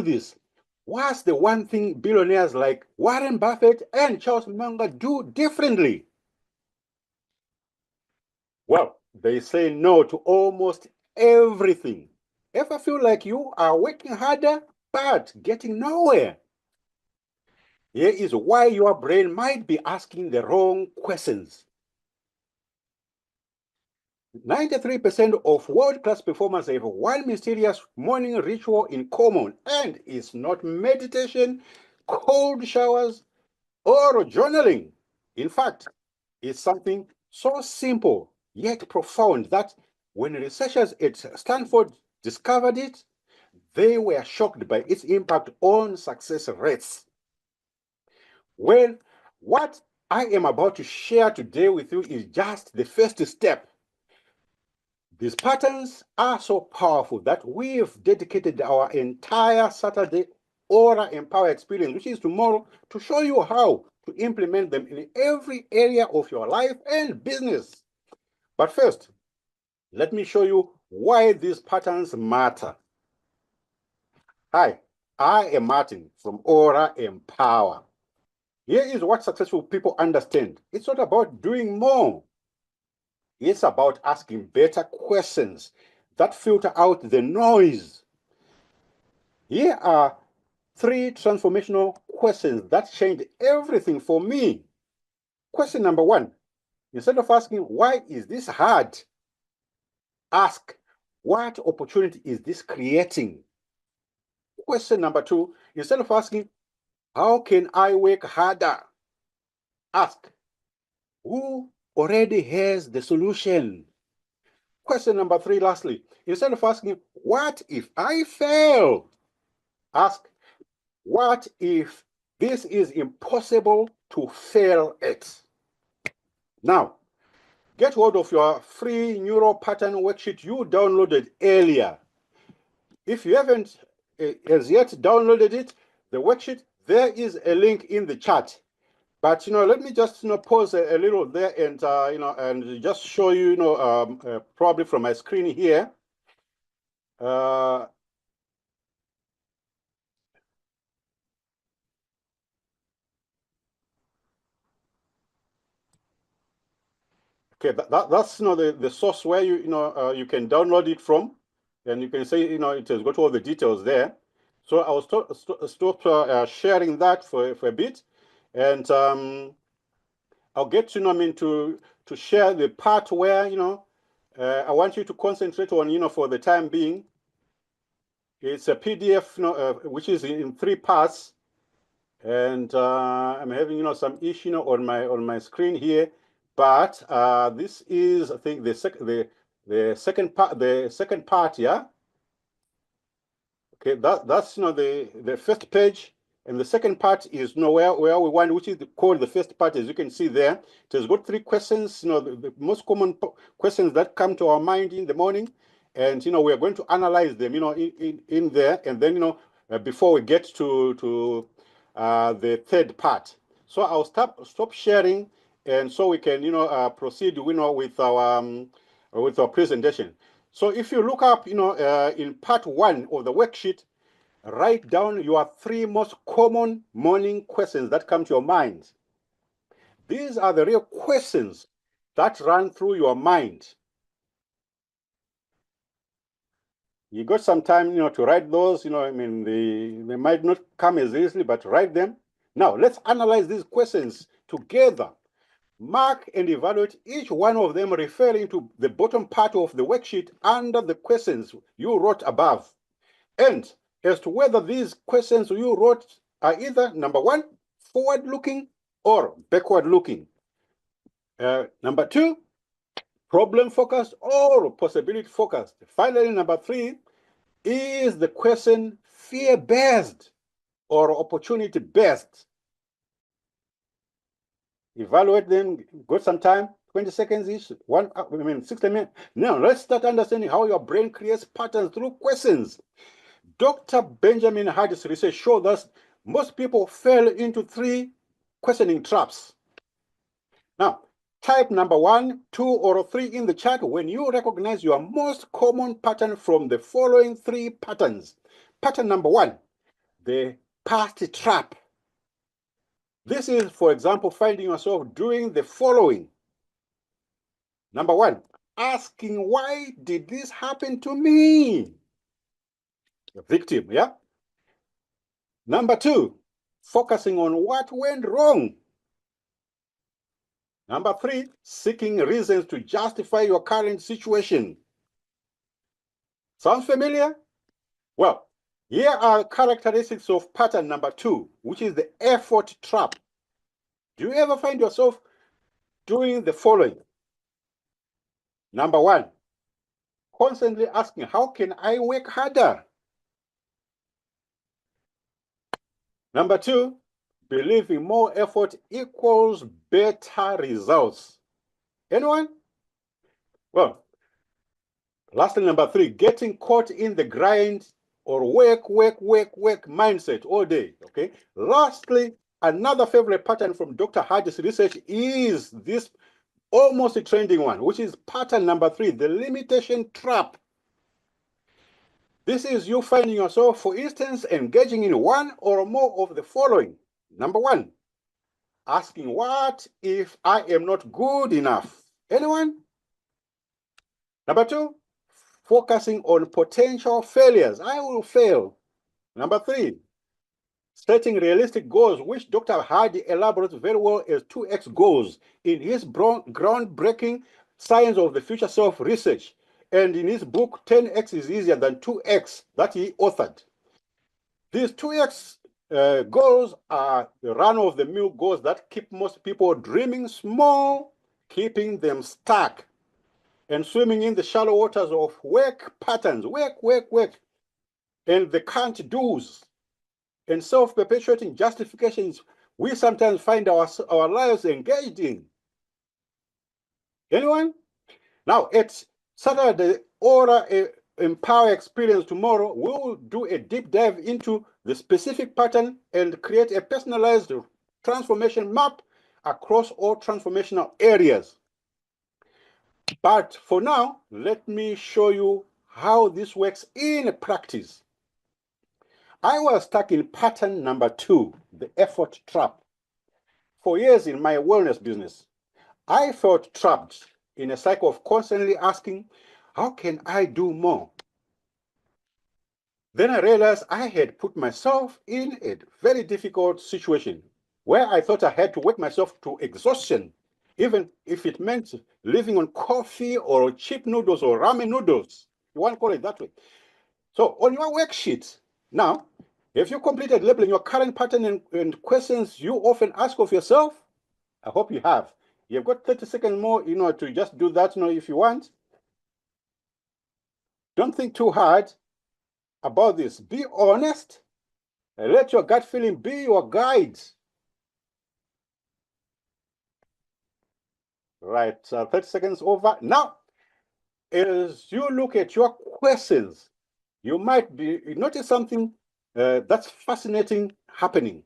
this. What's the one thing billionaires like Warren Buffett and Charles Munger do differently? Well, they say no to almost everything. Ever feel like you are working harder but getting nowhere? Here is why your brain might be asking the wrong questions. 93% of world-class performers have one mysterious morning ritual in common, and it's not meditation, cold showers, or journaling. In fact, it's something so simple yet profound that when researchers at Stanford discovered it, they were shocked by its impact on success rates. Well, what I am about to share today with you is just the first step. These patterns are so powerful that we've dedicated our entire Saturday Aura Empower experience, which is tomorrow, to show you how to implement them in every area of your life and business. But first, let me show you why these patterns matter. Hi, I am Martin from Aura Empower. Here is what successful people understand. It's not about doing more. It's about asking better questions that filter out the noise. Here are 3 transformational questions that changed everything for me. Question number 1, instead of asking, why is this hard? Ask, what opportunity is this creating? Question number 2, instead of asking, how can I work harder? Ask, who already has the solution? Question number 3, lastly, instead of asking, what if I fail? Ask, what if this is impossible to fail at? Now, get hold of your free neural pattern worksheet you downloaded earlier. If you haven't as yet downloaded it, the worksheet, there is a link in the chat. But let me just pause a little there and and just show you probably from my screen here. Okay, that's the source where you can download it from, and you can say it has got all the details there. So I will stop sharing that for a bit, and I'll get to share the part where I want you to concentrate on for the time being. It's a PDF which is in 3 parts, and I'm having some issue on my screen here. But this is, I think, the second part, yeah. Okay, that's the first page, and the second part is where we want, which is called the first part. As you can see there, it has got 3 questions. The most common questions that come to our mind in the morning, and we are going to analyze them, in there, and then before we get to the third part. So I'll stop sharing, and so we can proceed with our presentation. So if you look up in part 1 of the worksheet, write down your 3 most common morning questions that come to your mind. These are the real questions that run through your mind. You got some time to write those. I mean, they might not come as easily, but write them. Now let's analyze these questions together. Mark and evaluate each one of them, referring to the bottom part of the worksheet under the questions you wrote above, and as to whether these questions you wrote are either, number 1, forward-looking or backward-looking. Number 2, problem-focused or possibility-focused. Finally, number 3, is the question fear-based or opportunity-based? Evaluate them, got some time, 20 seconds each, 60 minutes. Now, let's start understanding how your brain creates patterns through questions. Dr. Benjamin Hardy's research showed that most people fell into 3 questioning traps. Now, type number 1, 2, or 3 in the chat when you recognize your most common pattern from the following 3 patterns. Pattern number 1, the past trap. This is, for example, finding yourself doing the following. Number one, asking, why did this happen to me? The victim, yeah? Number two, focusing on what went wrong. Number three, seeking reasons to justify your current situation. Sounds familiar? Well, here are characteristics of pattern number two, which is the effort trap. Do you ever find yourself doing the following? Number one, constantly asking, how can I work harder? Number two, believing more effort equals better results. Anyone? Well, lastly, number three, getting caught in the grind or work mindset all day, okay? Lastly, another favorite pattern from Dr. Hardy's research is this almost a trending one, which is pattern number three, the limitation trap. This is you finding yourself, for instance, engaging in one or more of the following. Number one, asking, what if I am not good enough? Anyone? Number two, focusing on potential failures. I will fail. Number three, setting realistic goals, which Dr. Hardy elaborates very well as 2X goals in his groundbreaking Science of the Future Self research, and in his book 10X is Easier Than 2X that he authored. These 2X goals are the run-of-the-mill goals that keep most people dreaming small, keeping them stuck, and swimming in the shallow waters of work patterns, work, and the can't do's, and self-perpetuating justifications we sometimes find our lives engaged in. Anyone? Now, at Saturday Aura Empower Experience tomorrow, we will do a deep dive into the specific pattern and create a personalized transformation map across all transformational areas. But for now, let me show you how this works in practice. I was stuck in pattern number two, the effort trap. For years in my wellness business, I felt trapped in a cycle of constantly asking, how can I do more? Then I realized I had put myself in a very difficult situation where I thought I had to work myself to exhaustion, even if it meant living on coffee or cheap noodles or ramen noodles. You want to call it that way. So on your worksheet, now, have you completed labeling your current pattern and questions you often ask of yourself? I hope you have. You've got 30 seconds more, to just do that, if you want. Don't think too hard about this. Be honest. And let your gut feeling be your guide. Right, 30 seconds over. Now, as you look at your questions, you might notice something that's fascinating happening.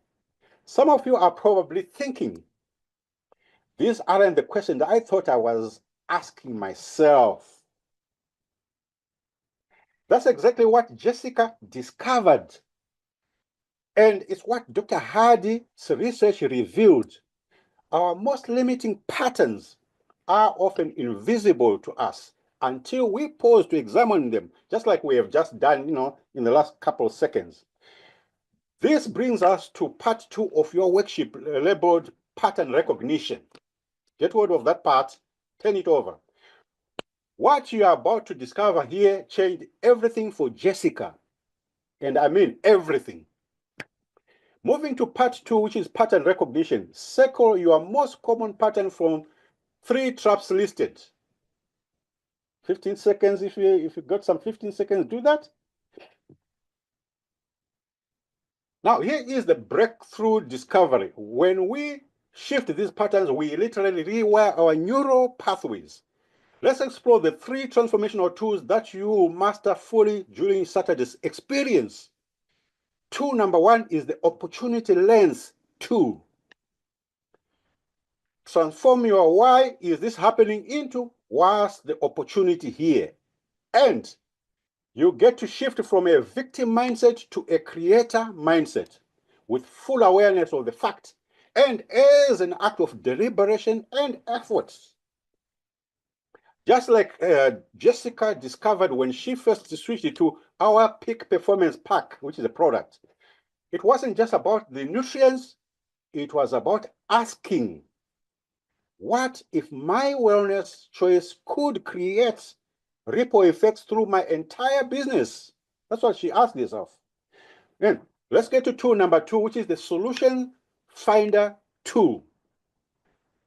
Some of you are probably thinking, these aren't the questions I thought I was asking myself. That's exactly what Jessica discovered. And it's what Dr. Hardy's research revealed. Our most limiting patterns are often invisible to us until we pause to examine them, just like we have just done, in the last couple of seconds. This brings us to part two of your worksheet labeled pattern recognition. Get hold of that part, turn it over. What you are about to discover here changed everything for Jessica. And I mean everything. Moving to part two, which is pattern recognition. Circle your most common pattern from 3 traps listed. 15 seconds, if you got some 15 seconds, do that. Now, here is the breakthrough discovery. When we shift these patterns, we literally rewire our neural pathways. Let's explore the 3 transformational tools that you master fully during Saturday's experience. Tool number 1 is the opportunity lens tool. Transform your why is this happening into what's the opportunity here. And You get to shift from a victim mindset to a creator mindset with full awareness of the fact and as an act of deliberation and effort. Just like Jessica discovered when she first switched to our peak performance pack, which is a product. It wasn't just about the nutrients, it was about asking, what if my wellness choice could create ripple effects through my entire business? That's what she asked herself. Then let's get to tool number 2, which is the solution finder tool.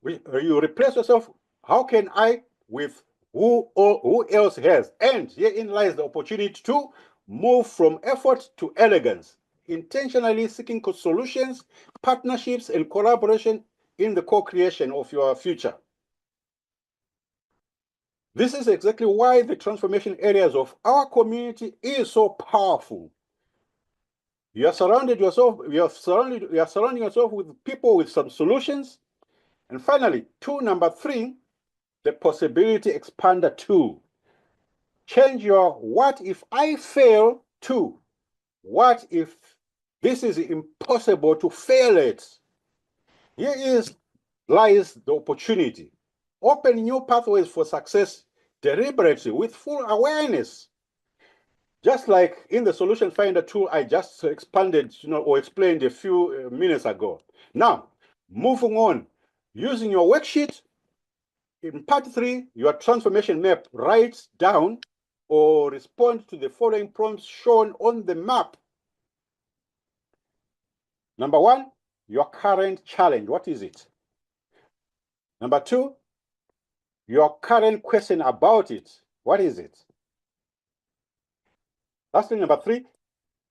You replace yourself, how can I with who else has? And herein lies the opportunity to move from effort to elegance, intentionally seeking solutions, partnerships, and collaboration in the co-creation of your future. This is exactly why the transformation areas of our community is so powerful. You are surrounding yourself with people with some solutions. And finally, tool number 3, the possibility expander tool. Change your what if I fail to what if this is impossible to fail at. Here lies the opportunity. Open new pathways for success deliberately with full awareness. Just like in the solution finder tool I just expanded, or explained a few minutes ago. Now, moving on, using your worksheet, in part 3, your transformation map, write down or respond to the following prompts shown on the map. Number 1, your current challenge. What is it? Number 2, your current question about it. What is it? Lastly, number 3,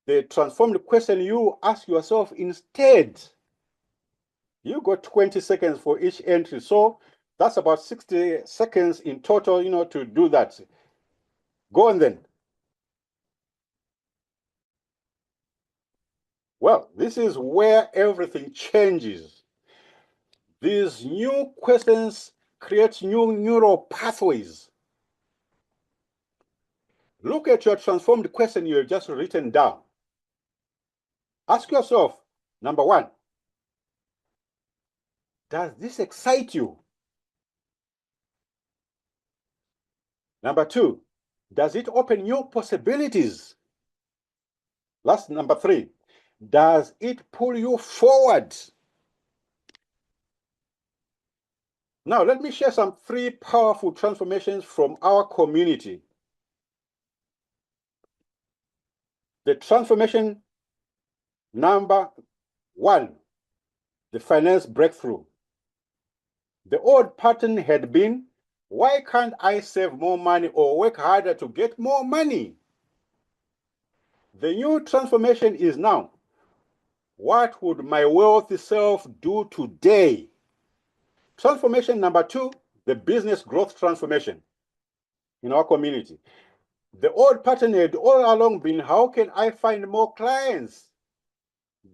the transformed question you ask yourself instead. You got 20 seconds for each entry. So that's about 60 seconds in total, to do that. Go on then. Well, this is where everything changes. These new questions create new neural pathways. Look at your transformed question you have just written down. Ask yourself, number 1, does this excite you? Number 2, does it open new possibilities? Last, number 3, does it pull you forward? Now, let me share some 3 powerful transformations from our community. The transformation number 1, the finance breakthrough. The old pattern had been, why can't I save more money or work harder to get more money? The new transformation is now, what would my wealthy self do today? Transformation number 2, the business growth transformation in our community. The old pattern had all along been, how can I find more clients?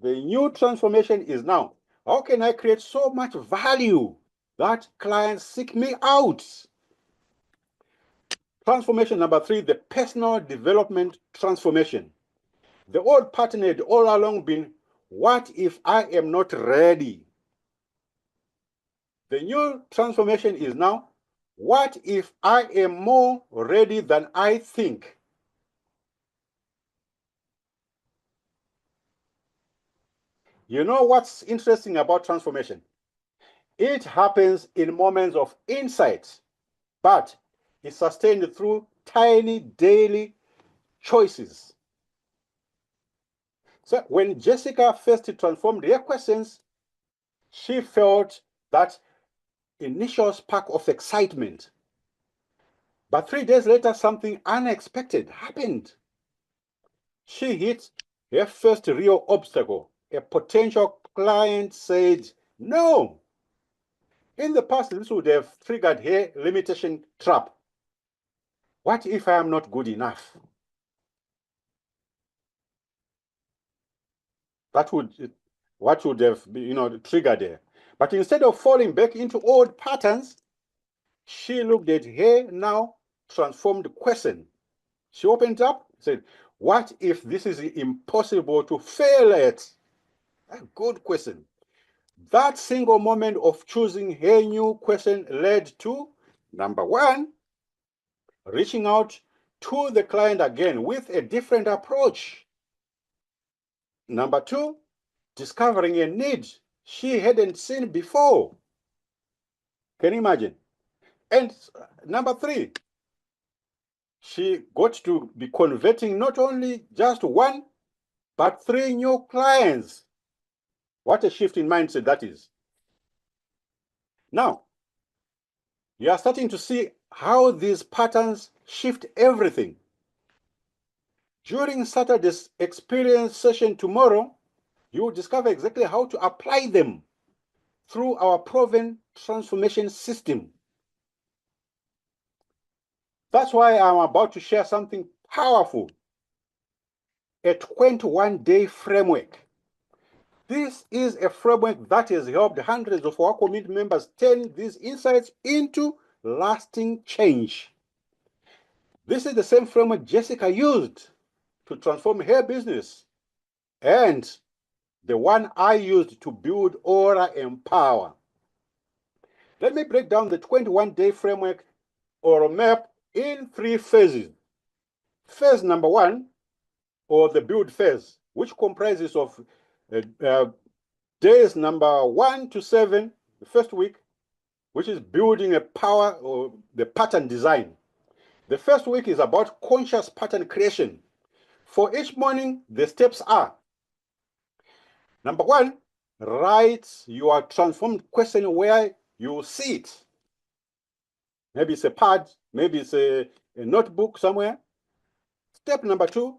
The new transformation is now, how can I create so much value that clients seek me out? Transformation number 3, the personal development transformation. The old pattern had all along been, what if I am not ready? The new transformation is now, what if I am more ready than I think? You know what's interesting about transformation? It happens in moments of insight, but it's sustained through tiny daily choices. So when Jessica first transformed her questions, she felt that initial spark of excitement. But 3 days later, something unexpected happened. She hit her first real obstacle. A potential client said no. In the past, this would have triggered her limitation trap. What if I am not good enough? That would, what would have triggered her. But instead of falling back into old patterns, she looked at her now transformed question. She opened up, Said, what if this is impossible to fail at? A good question. That single moment of choosing her new question led to, number one, reaching out to the client again with a different approach. Number two, discovering a need she hadn't seen before. Can you imagine? And number three, she got to be converting not only just one, but three new clients. What a shift in mindset that is. Now, you are starting to see how these patterns shift everything. During Saturday's experience session tomorrow, you will discover exactly how to apply them through our proven transformation system. That's why I'm about to share something powerful, a 21-day framework. This is a framework that has helped hundreds of our community members turn these insights into lasting change. This is the same framework Jessica used to transform her business, and the one I used to build Aura Empower. Let me break down the 21-day framework or map in three phases. Phase number one, or the build phase, which comprises of days number 1 to 7, the first week, which is building a power or the pattern design. The first week is about conscious pattern creation. For each morning, the steps are: number one, write your transformed question where you see it. Maybe it's a pad, maybe it's a notebook somewhere. Step number two,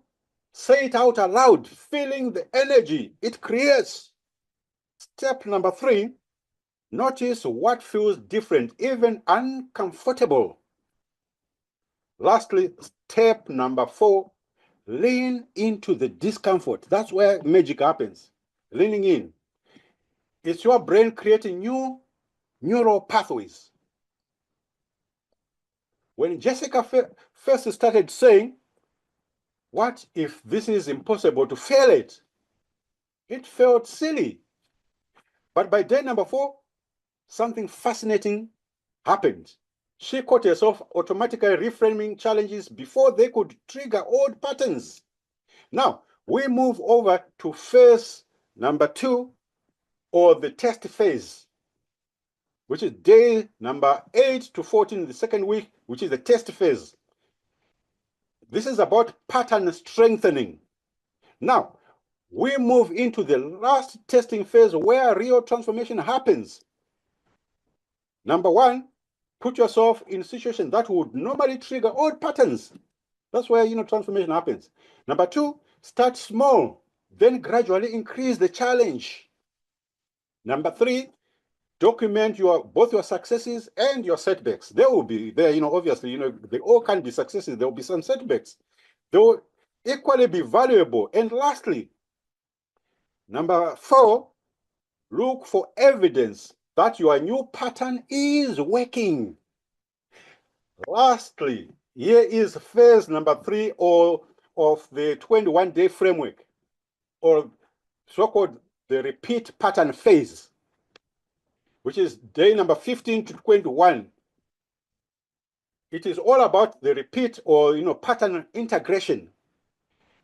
say it out aloud, feeling the energy it creates. Step number three, notice what feels different, even uncomfortable. Lastly, step number four, lean into the discomfort. That's where magic happens, leaning in. It's your brain creating new neural pathways. When Jessica first started saying, what if this is impossible to fail at? It felt silly. But by day number 4, something fascinating happened. She caught herself automatically reframing challenges before they could trigger old patterns. Now, we move over to phase number 2, or the test phase, which is day number 8 to 14, the second week, which is the test phase. This is about pattern strengthening. Now, we move into the last testing phase where real transformation happens. Number 1, put yourself in situations that would normally trigger old patterns. That's where transformation happens. Number 2, start small, then gradually increase the challenge. Number 3, document both your successes and your setbacks. They will be there, obviously, they all can be successes. There will be some setbacks. They will equally be valuable. And lastly, number 4, look for evidence that your new pattern is working. Lastly, here is phase number 3 of the 21-day framework, or so-called the repeat pattern phase, which is day number 15 to 21. It is all about the repeat or pattern integration.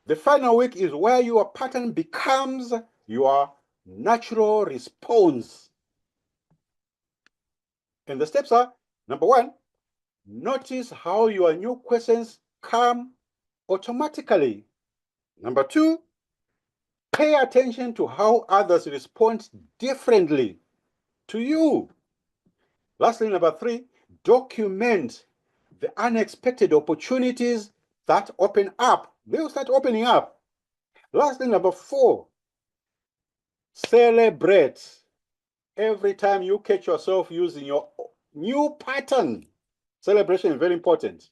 The final week is where your pattern becomes your natural response. And the steps are: number 1, notice how your new questions come automatically. Number 2, pay attention to how others respond differently to you. Lastly, number 3, document the unexpected opportunities that open up. They will start opening up. Lastly, number 4, celebrate every time you catch yourself using your new pattern. Celebration is very important.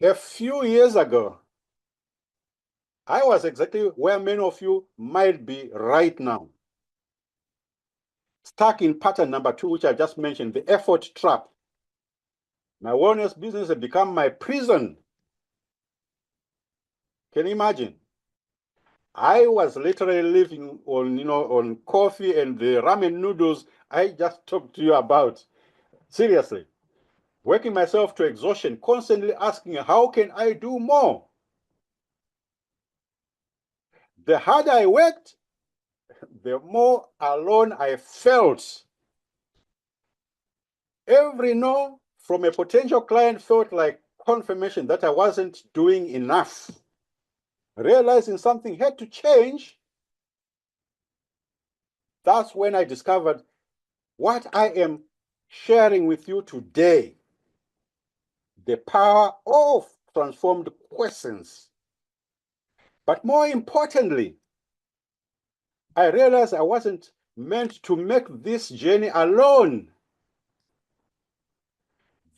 A few years ago, I was exactly where many of you might be right now. Stuck in pattern number 2, which I just mentioned, the effort trap. My wellness business had become my prison. Can you imagine? I was literally living on, on coffee and the ramen noodles I just talked to you about. Seriously. Working myself to exhaustion, constantly asking, how can I do more? The harder I worked, the more alone I felt. Every no from a potential client felt like confirmation that I wasn't doing enough. Realizing something had to change, that's when I discovered what I am sharing with you today. The power of transformed questions. But more importantly, I realized I wasn't meant to make this journey alone.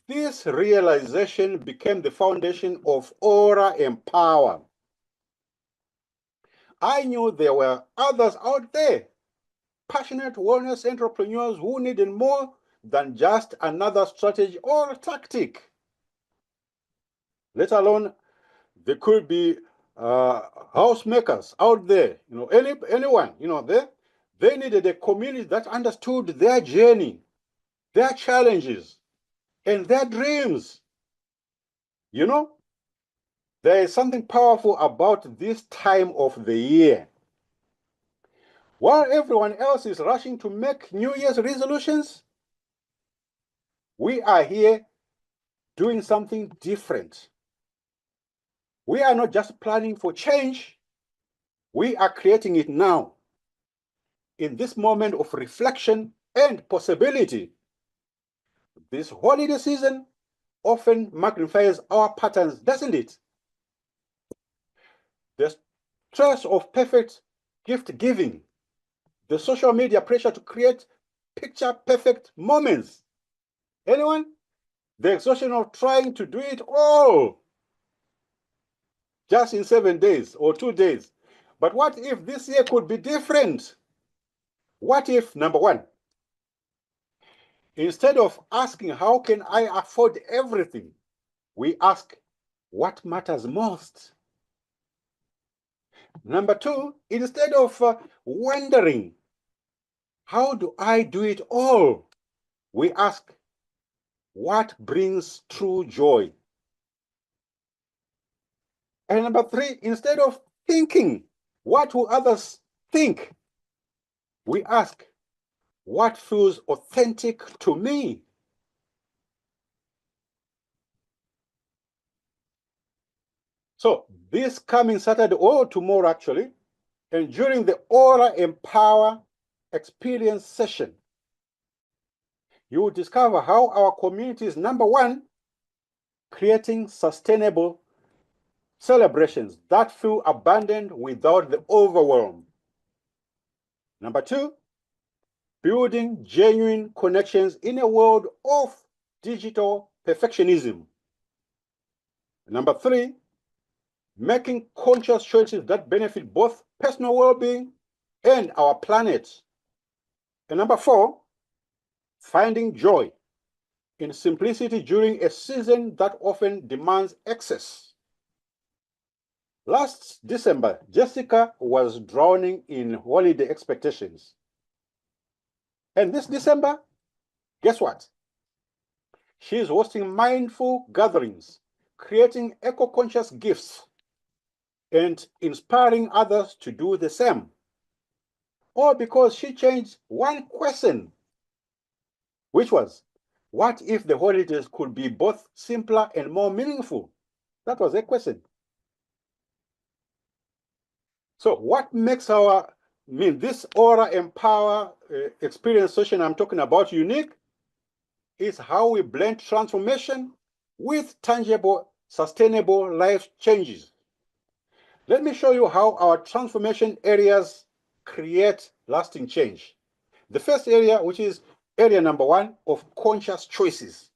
This realization became the foundation of Aura Empower. I knew there were others out there, passionate wellness entrepreneurs who needed more than just another strategy or tactic. Let alone, there could be housemakers out there, anyone, they needed a community that understood their journey, their challenges, and their dreams. There is something powerful about this time of the year. While everyone else is rushing to make New Year's resolutions, we are here doing something different. We are not just planning for change, we are creating it now. In this moment of reflection and possibility, this holiday season often magnifies our patterns, doesn't it? The stress of perfect gift giving, the social media pressure to create picture perfect moments. Anyone? The exhaustion of trying to do it all just in 7 days or 2 days. But what if this year could be different? What if, number one, instead of asking, how can I afford everything? We ask, what matters most? Number two, instead of wondering, how do I do it all? We ask, what brings true joy? And number three, instead of thinking, what will others think? We ask, what feels authentic to me? So this coming Saturday or tomorrow actually, and during the Aura Empower experience session, you will discover how our community is, number one, creating sustainable celebrations that feel abundant without the overwhelm. Number two, building genuine connections in a world of digital perfectionism. Number three, making conscious choices that benefit both personal well-being and our planet. And number four, finding joy in simplicity during a season that often demands excess. Last December, Jessica was drowning in holiday expectations. And this December, guess what? She's hosting mindful gatherings, creating eco-conscious gifts, and inspiring others to do the same. All because she changed one question, which was, what if the holidays could be both simpler and more meaningful? That was a question. So what makes this Aura Empower experience session I'm talking about unique is how we blend transformation with tangible, sustainable life changes. Let me show you how our transformation areas create lasting change. The first area, which is area number one of conscious choices.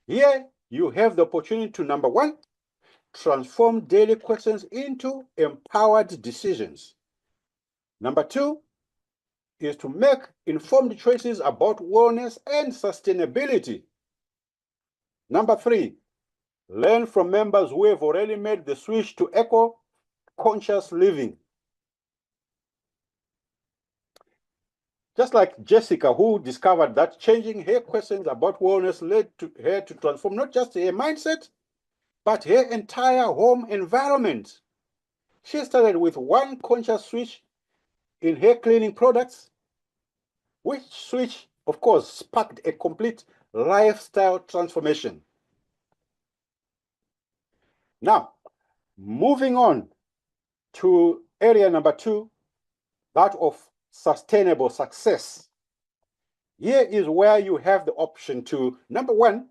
Here you have the opportunity to, number one, transform daily questions into empowered decisions. Number two is to make informed choices about wellness and sustainability. Number three, Learn from members who have already made the switch to eco-conscious living. Just like Jessica, who discovered that changing her questions about wellness led to her to transform not just her mindset, but her entire home environment. She started with one conscious switch in her cleaning products, which switch, of course, sparked a complete lifestyle transformation. Now, moving on to area number 2, that of sustainable success. Here is where you have the option to, number 1,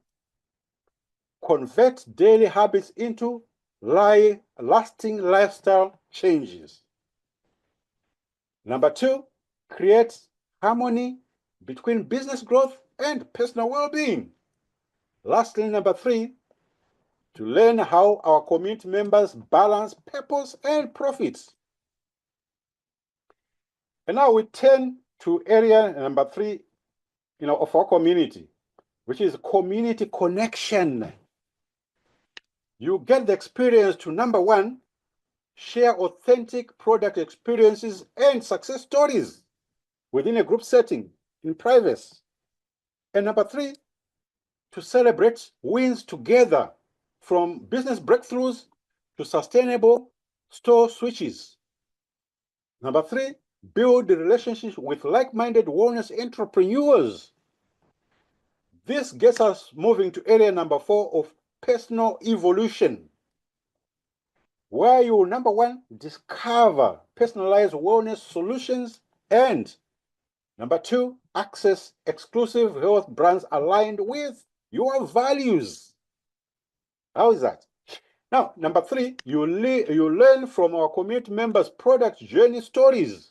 convert daily habits into lasting lifestyle changes. Number 2, create harmony between business growth and personal well-being. Lastly, number 3, to learn how our community members balance purpose and profits. And now we turn to area number 3, of our community, which is community connection. You get the experience to, number 1, share authentic product experiences and success stories within a group setting in privacy. And number 3, to celebrate wins together, from business breakthroughs to sustainable store switches. Number 3, build relationships with like-minded wellness entrepreneurs. This gets us moving to area number 4 of personal evolution, where you will, number 1, discover personalized wellness solutions, and number 2, access exclusive health brands aligned with your values. How is that? Now, number 3, you learn from our community members' product journey stories.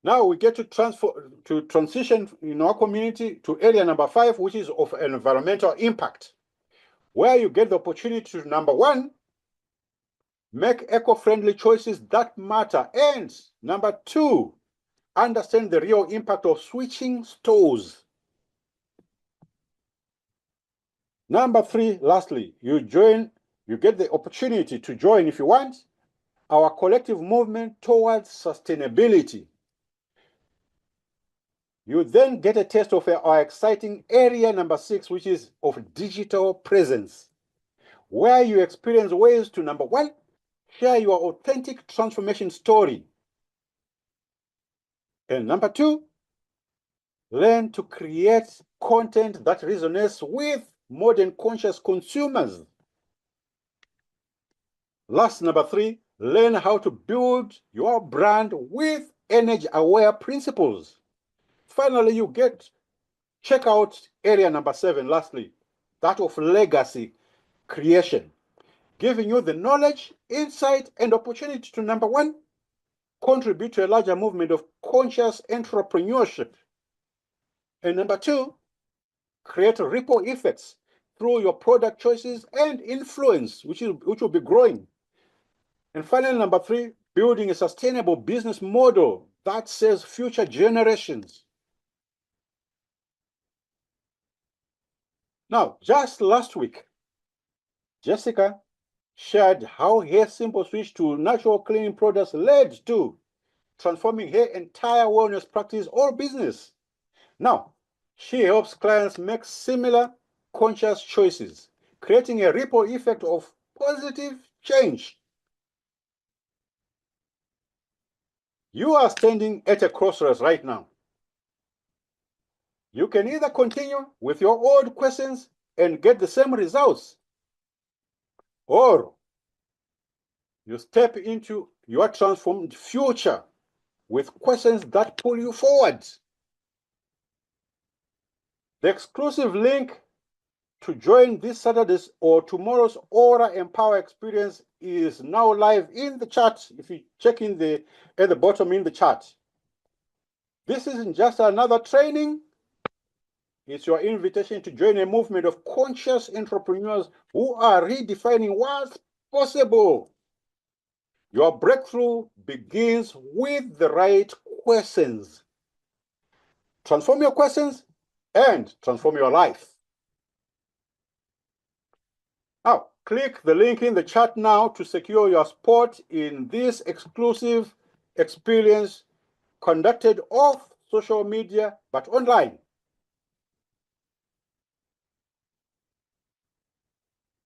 Now we get to transition in our community to area number 5, which is of environmental impact, where you get the opportunity to, number 1, make eco-friendly choices that matter, and number 2, understand the real impact of switching stores. Number 3, lastly, you get the opportunity to join, if you want, our collective movement towards sustainability. You then get a taste of our exciting area number 6, which is of digital presence, where you experience ways to, number 1, share your authentic transformation story, and number 2, learn to create content that resonates with modern conscious consumers. Last, number 3, learn how to build your brand with energy-aware principles. Finally, check out area number 7, lastly, that of legacy creation, giving you the knowledge, insight, and opportunity to, number 1, contribute to a larger movement of conscious entrepreneurship, and number 2, create ripple effects through your product choices and influence, which will be growing. And finally, number 3, building a sustainable business model that serves future generations. Now, just last week, Jessica shared how her simple switch to natural cleaning products led to transforming her entire wellness practice or business. Now, she helps clients make similar conscious choices, creating a ripple effect of positive change. You are standing at a crossroads right now. You can either continue with your old questions and get the same results, or you step into your transformed future with questions that pull you forward. The exclusive link to join this Saturday's or tomorrow's Aura Empower experience is now live in the chat. If you check at the bottom in the chat. This isn't just another training. It's your invitation to join a movement of conscious entrepreneurs who are redefining what's possible. Your breakthrough begins with the right questions. Transform your questions and transform your life. Now, click the link in the chat now to secure your spot in this exclusive experience conducted off social media but online.